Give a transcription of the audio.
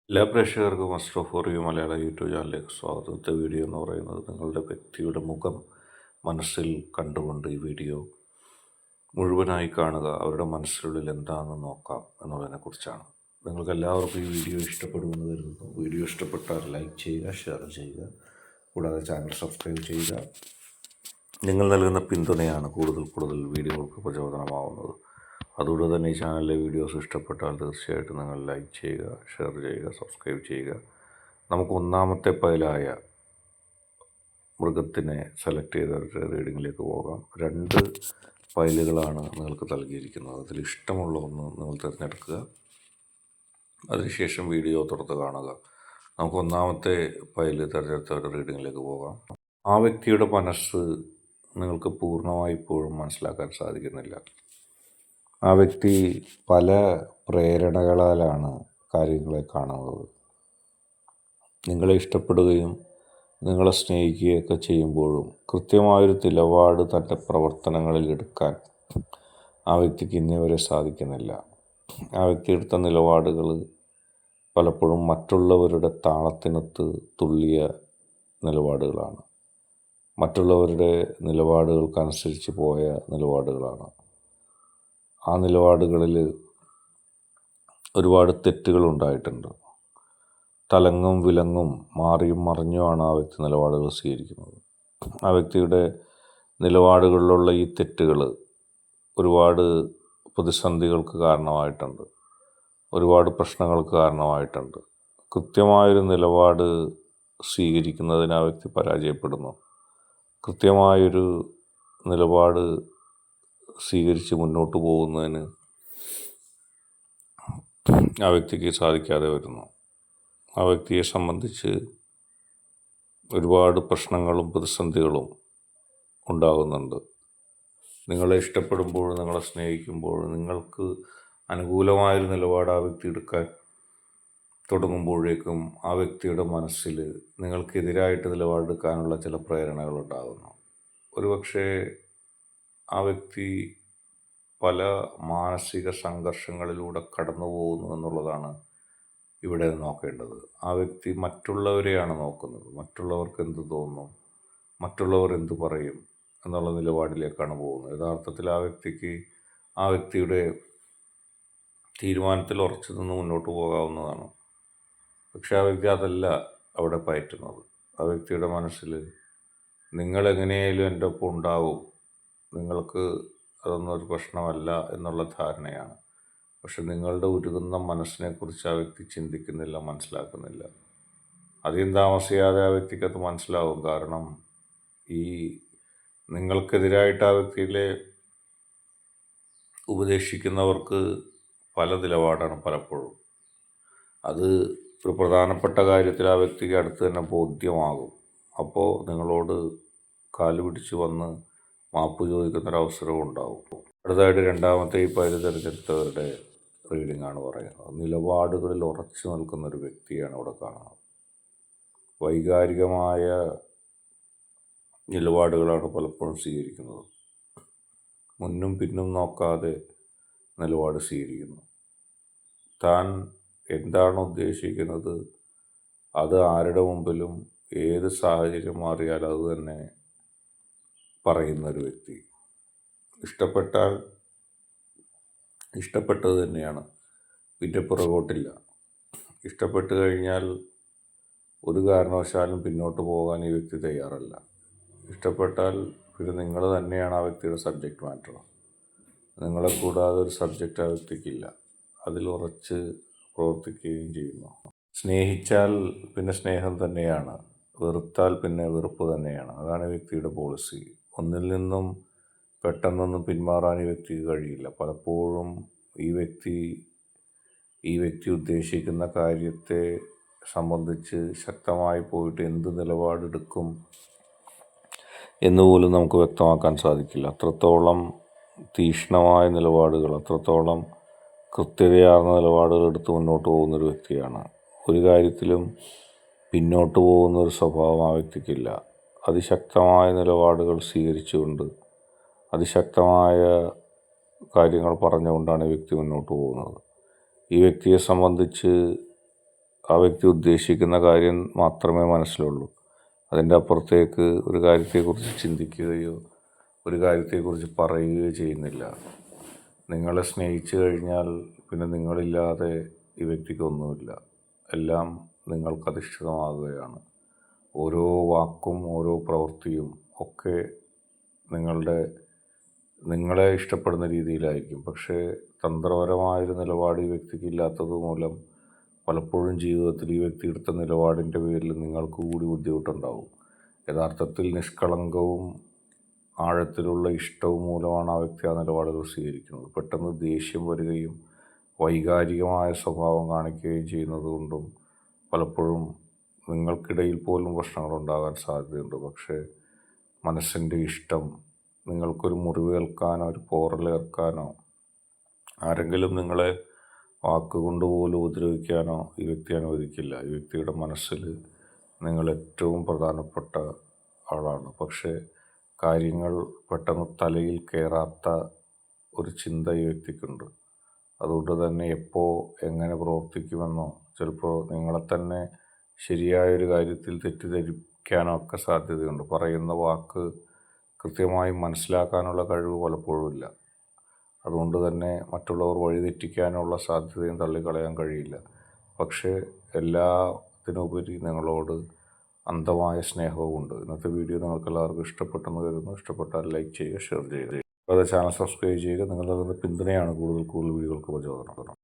എല്ലാ പ്രേക്ഷകർക്കും muster for you Malayala YouTube ചാനലിലേക്ക് സ്വാഗതത്തെ വീഡിയോ എന്ന് പറയുന്നത് നിങ്ങളുടെ വ്യക്തിയുടെ മുഖം മനസ്സിൽ കണ്ടുകൊണ്ട് ഈ വീഡിയോ മുഴുവനായി കാണുക, അവരുടെ മനസ്സിനുള്ളിൽ എന്താണെന്ന് നോക്കാം എന്നുള്ളതിനെക്കുറിച്ചാണ്. നിങ്ങൾക്ക് എല്ലാവർക്കും ഈ വീഡിയോ ഇഷ്ടപ്പെടുമെന്ന് കരുതുന്നു. വീഡിയോ ഇഷ്ടപ്പെട്ടാൽ ലൈക്ക് ചെയ്യുക, ഷെയർ ചെയ്യുക, കൂടാതെ ചാനൽ സബ്സ്ക്രൈബ് ചെയ്യുക. നിങ്ങൾ നൽകുന്ന പിന്തുണയാണ് കൂടുതൽ കൂടുതൽ വീഡിയോകൾക്ക് പ്രചോദനമാവുന്നത്. അതുകൊണ്ട് തന്നെ ഈ ചാനലിലെ വീഡിയോസ് ഇഷ്ടപ്പെട്ടാൽ തീർച്ചയായിട്ടും നിങ്ങൾ ലൈക്ക് ചെയ്യുക, ഷെയർ ചെയ്യുക, സബ്സ്ക്രൈബ് ചെയ്യുക. നമുക്ക് ഒന്നാമത്തെ ഫയലായ മൃഗത്തിനെ സെലക്ട് ചെയ്ത റീഡിങ്ങിലേക്ക് പോകാം. 2 ഫയലുകളാണ് നിങ്ങൾക്ക് നൽകിയിരിക്കുന്നത്. അതിൽ ഇഷ്ടമുള്ള ഒന്ന് നിങ്ങൾ തിരഞ്ഞെടുക്കുക. അതിനുശേഷം വീഡിയോ തുറന്ന് കാണുക. നമുക്ക് ഒന്നാമത്തെ ഫയൽ തിരഞ്ഞെടുത്ത റീഡിങ്ങിലേക്ക് പോകാം. ആ വ്യക്തിയുടെ മനസ്സ് നിങ്ങൾക്ക് പൂർണ്ണമായി ഇപ്പോഴും മനസ്സിലാക്കാൻ സാധിക്കുന്നില്ല. ആ വ്യക്തി പല പ്രേരണകളാലാണ് കാര്യങ്ങളെ കാണുന്നത്. നിങ്ങളെ ഇഷ്ടപ്പെടുകയും നിങ്ങളെ സ്നേഹിക്കുകയൊക്കെ ചെയ്യുമ്പോഴും കൃത്യമായൊരു നിലപാട് തൻ്റെ പ്രവർത്തനങ്ങളിൽ എടുക്കാൻ ആ വ്യക്തിക്ക് ഇന്നേ വരെ സാധിക്കുന്നില്ല. ആ വ്യക്തി എടുത്ത നിലപാടുകൾ പലപ്പോഴും മറ്റുള്ളവരുടെ താളത്തിനൊത്ത് തുള്ളിയ നിലപാടുകളാണ്. മറ്റുള്ളവരുടെ നിലപാടുകൾക്കനുസരിച്ച് പോയ നിലപാടുകളാണ്. ആ നിലപാടുകളിൽ ഒരുപാട് തെറ്റുകളുണ്ടായിട്ടുണ്ട്. തലങ്ങും വിലങ്ങും മാറിയും മറിഞ്ഞുമാണ് ആ വ്യക്തി നിലപാടുകൾ സ്വീകരിക്കുന്നത്. ആ വ്യക്തിയുടെ നിലപാടുകളിലുള്ള ഈ തെറ്റുകൾ ഒരുപാട് പ്രതിസന്ധികൾക്ക് കാരണമായിട്ടുണ്ട്, ഒരുപാട് പ്രശ്നങ്ങൾക്ക് കാരണമായിട്ടുണ്ട്. കൃത്യമായൊരു നിലപാട് സ്വീകരിക്കുന്നതിന് ആ വ്യക്തി പരാജയപ്പെടുന്നു. കൃത്യമായൊരു നിലപാട് സ്വീകരിച്ച് മുന്നോട്ട് പോകുന്നതിന് ആ വ്യക്തിക്ക് സാധിക്കാതെ വരുന്നു. ആ വ്യക്തിയെ സംബന്ധിച്ച് ഒരുപാട് പ്രശ്നങ്ങളും പ്രതിസന്ധികളും ഉണ്ടാകുന്നുണ്ട്. നിങ്ങളെ ഇഷ്ടപ്പെടുമ്പോൾ, നിങ്ങളെ സ്നേഹിക്കുമ്പോൾ, നിങ്ങൾക്ക് അനുകൂലമായൊരു നിലപാട് ആ വ്യക്തി എടുക്കാൻ തുടങ്ങുമ്പോഴേക്കും ആ വ്യക്തിയുടെ മനസ്സിൽ നിങ്ങൾക്കെതിരായിട്ട് നിലപാടെടുക്കാനുള്ള ചില പ്രേരണകൾ ഉണ്ടാകുന്നു. ഒരുപക്ഷെ ആ വ്യക്തി പല മാനസിക സംഘർഷങ്ങളിലൂടെ കടന്നു പോകുന്നു എന്നുള്ളതാണ് ഇവിടെ നോക്കേണ്ടത്. ആ വ്യക്തി മറ്റുള്ളവരെയാണ് നോക്കുന്നത്. മറ്റുള്ളവർക്ക് എന്ത് തോന്നും, മറ്റുള്ളവർ എന്തു പറയും എന്നുള്ള നിലപാടിലേക്കാണ് പോകുന്നത്. യഥാർത്ഥത്തിൽ ആ വ്യക്തിയുടെ തീരുമാനത്തിൽ ഉറച്ചു നിന്ന് മുന്നോട്ട് പോകാവുന്നതാണ്. പക്ഷെ ആ വ്യക്തി അതല്ല അവിടെ പയറ്റുന്നത്. ആ വ്യക്തിയുടെ മനസ്സിൽ നിങ്ങളെങ്ങനെയായാലും എൻ്റെ ഒപ്പം ഉണ്ടാവും, നിങ്ങൾക്ക് അതൊന്നും ഒരു പ്രശ്നമല്ല എന്നുള്ള ധാരണയാണ്. പക്ഷെ നിങ്ങളുടെ ഉരുകുന്ന മനസ്സിനെക്കുറിച്ച് ആ വ്യക്തി ചിന്തിക്കുന്നില്ല, മനസ്സിലാക്കുന്നില്ല. അധികം താമസിയാതെ ആ വ്യക്തിക്കത് മനസ്സിലാവും. കാരണം ഈ നിങ്ങൾക്കെതിരായിട്ട് ആ വ്യക്തിയിലെ ഉപദേശിക്കുന്നവർക്ക് പല നിലപാടാണ് പലപ്പോഴും. അത് ഒരു പ്രധാനപ്പെട്ട കാര്യത്തിൽ ആ വ്യക്തിക്ക് അടുത്ത് തന്നെ ബോധ്യമാകും. അപ്പോൾ നിങ്ങളോട് കാല് പിടിച്ച് വന്ന് മാപ്പ് ചോദിക്കുന്നൊരവസരവും ഉണ്ടാവും. അടുത്തതായിട്ട് രണ്ടാമത്തെ ഈ പൈല് തിരഞ്ഞെടുത്തവരുടെ റീഡിംഗ് ആണ് പറയുന്നത്. നിലപാടുകളിൽ ഉറച്ചു നിൽക്കുന്നൊരു വ്യക്തിയാണ് ഇവിടെ കാണുന്നത്. വൈകാരികമായ നിലപാടുകളാണ് പലപ്പോഴും സ്വീകരിക്കുന്നത്. മുന്നും പിന്നും നോക്കാതെ നിലപാട് സ്വീകരിക്കുന്നു. താൻ എന്താണ് ഉദ്ദേശിക്കുന്നത് അത് ആരുടെ മുമ്പിലും ഏത് സാഹചര്യം മാറിയാലും അത് തന്നെ പറയുന്നൊരു വ്യക്തി. ഇഷ്ടപ്പെട്ടാൽ ഇഷ്ടപ്പെട്ടത് തന്നെയാണ്, പിന്നെ പുറകോട്ടില്ല. ഇഷ്ടപ്പെട്ട് കഴിഞ്ഞാൽ ഒരു കാരണവശാലും പിന്നോട്ട് പോകാൻ ഈ വ്യക്തി തയ്യാറല്ല. ഇഷ്ടപ്പെട്ടാൽ പിന്നെ നിങ്ങൾ തന്നെയാണ് ആ വ്യക്തിയുടെ സബ്ജക്റ്റ് മാറ്റർ. നിങ്ങളെ കൂടാതെ ഒരു സബ്ജക്റ്റ് ആ വ്യക്തിക്കില്ല. അതിൽ ഉറച്ച് പ്രവർത്തിക്കുകയും ചെയ്യുന്നു. സ്നേഹിച്ചാൽ പിന്നെ സ്നേഹം തന്നെയാണ്, വെറുത്താൽ പിന്നെ വെറുപ്പ് തന്നെയാണ്. അതാണ് ഈ വ്യക്തിയുടെ പോളിസി. ഒന്നിൽ നിന്നും പെട്ടെന്നൊന്നും പിന്മാറാൻ ഈ വ്യക്തിക്ക് കഴിയില്ല. പലപ്പോഴും ഈ വ്യക്തി ഉദ്ദേശിക്കുന്ന കാര്യത്തെ സംബന്ധിച്ച് ശക്തമായി പോയിട്ട് എന്ത് നിലപാടെടുക്കും എന്നുപോലും നമുക്ക് വ്യക്തമാക്കാൻ സാധിക്കില്ല. അത്രത്തോളം തീക്ഷ്ണമായ നിലപാടുകൾ, അത്രത്തോളം കൃത്യതയാർന്ന നിലപാടുകൾ എടുത്ത് മുന്നോട്ട് പോകുന്നൊരു വ്യക്തിയാണ്. ഒരു കാര്യത്തിലും പിന്നോട്ട് പോകുന്നൊരു സ്വഭാവം ആ വ്യക്തിക്കില്ല. അതിശക്തമായ നിലപാടുകൾ സ്വീകരിച്ചുകൊണ്ട്, അതിശക്തമായ കാര്യങ്ങൾ പറഞ്ഞുകൊണ്ടാണ് ഈ വ്യക്തി മുന്നോട്ട് പോകുന്നത്. ഈ വ്യക്തിയെ സംബന്ധിച്ച് ആ വ്യക്തി ഉദ്ദേശിക്കുന്ന കാര്യം മാത്രമേ മനസ്സിലുള്ളൂ. അതിൻ്റെ അപ്പുറത്തേക്ക് ഒരു കാര്യത്തെക്കുറിച്ച് ചിന്തിക്കുകയോ ഒരു കാര്യത്തെക്കുറിച്ച് പറയുകയോ ചെയ്യുന്നില്ല. നിങ്ങളെ സ്നേഹിച്ചു കഴിഞ്ഞാൽ പിന്നെ നിങ്ങളില്ലാതെ ഈ വ്യക്തിക്കൊന്നുമില്ല. എല്ലാം നിങ്ങൾക്കധിഷ്ഠിതമാകുകയാണ്. ഓരോ വാക്കും ഓരോ പ്രവൃത്തിയും ഒക്കെ നിങ്ങളെ ഇഷ്ടപ്പെടുന്ന രീതിയിലായിരിക്കും. പക്ഷേ തന്ത്രപരമായൊരു നിലപാട് ഈ വ്യക്തിക്ക് ഇല്ലാത്തത് മൂലം പലപ്പോഴും ജീവിതത്തിൽ ഈ വ്യക്തി എടുത്ത നിലപാടിൻ്റെ പേരിൽ നിങ്ങൾക്ക് കൂടി ബുദ്ധിമുട്ടുണ്ടാവും. യഥാർത്ഥത്തിൽ നിഷ്കളങ്കവും ആഴത്തിലുള്ള ഇഷ്ടവും മൂലമാണ് ആ വ്യക്തി ആ നിലപാടുകൾ സ്വീകരിക്കുന്നത്. പെട്ടെന്ന് ദേഷ്യം വരികയും വൈകാരികമായ സ്വഭാവം കാണിക്കുകയും ചെയ്യുന്നത് കൊണ്ടും പലപ്പോഴും നിങ്ങൾക്കിടയിൽ പോലും പ്രശ്നങ്ങളുണ്ടാകാൻ സാധ്യതയുണ്ട്. പക്ഷേ മനസ്സിൻ്റെ ഇഷ്ടം നിങ്ങൾക്കൊരു മുറിവേൽക്കാനോ ഒരു പോറലേൽക്കാനോ ആരെങ്കിലും നിങ്ങളെ വാക്കുകൊണ്ട് പോലും ഉപദ്രവിക്കാനോ ഈ വ്യക്തി അനുവദിക്കില്ല. ഈ വ്യക്തിയുടെ മനസ്സിൽ നിങ്ങൾ ഏറ്റവും പ്രധാനപ്പെട്ട ആളാണ്. പക്ഷേ കാര്യങ്ങൾ പെട്ടെന്ന് തലയിൽ കയറാത്ത ഒരു ചിന്ത ഈ വ്യക്തിക്കുണ്ട്. അതുകൊണ്ട് തന്നെ എപ്പോൾ എങ്ങനെ പ്രവർത്തിക്കുമെന്നോ ചിലപ്പോൾ നിങ്ങളെ തന്നെ ശരിയായൊരു കാര്യത്തിൽ തെറ്റിദ്ധരിക്കാനോ ഒക്കെ സാധ്യതയുണ്ട്. പറയുന്ന വാക്ക് കൃത്യമായി മനസ്സിലാക്കാനുള്ള കഴിവ് പലപ്പോഴും ഇല്ല. അതുകൊണ്ട് തന്നെ മറ്റുള്ളവർ വഴിതെറ്റിക്കാനുള്ള സാധ്യതയും തള്ളിക്കളയാൻ കഴിയില്ല. പക്ഷേ എല്ലാത്തിനുപരി നിങ്ങളോട് അന്ധമായ സ്നേഹവുമുണ്ട്. ഇന്നത്തെ വീഡിയോ നിങ്ങൾക്ക് എല്ലാവർക്കും ഇഷ്ടപ്പെട്ടെന്ന് കരുതുന്നു. ഇഷ്ടപ്പെട്ടാൽ ലൈക്ക് ചെയ്യുക, ഷെയർ ചെയ്യുക. അതുപോലെ ചാനൽ സബ്സ്ക്രൈബ് ചെയ്യുക. നിങ്ങളുടെ പിന്തുണയാണ് കൂടുതൽ വീഡിയോകൾക്ക് പ്രചോദനം.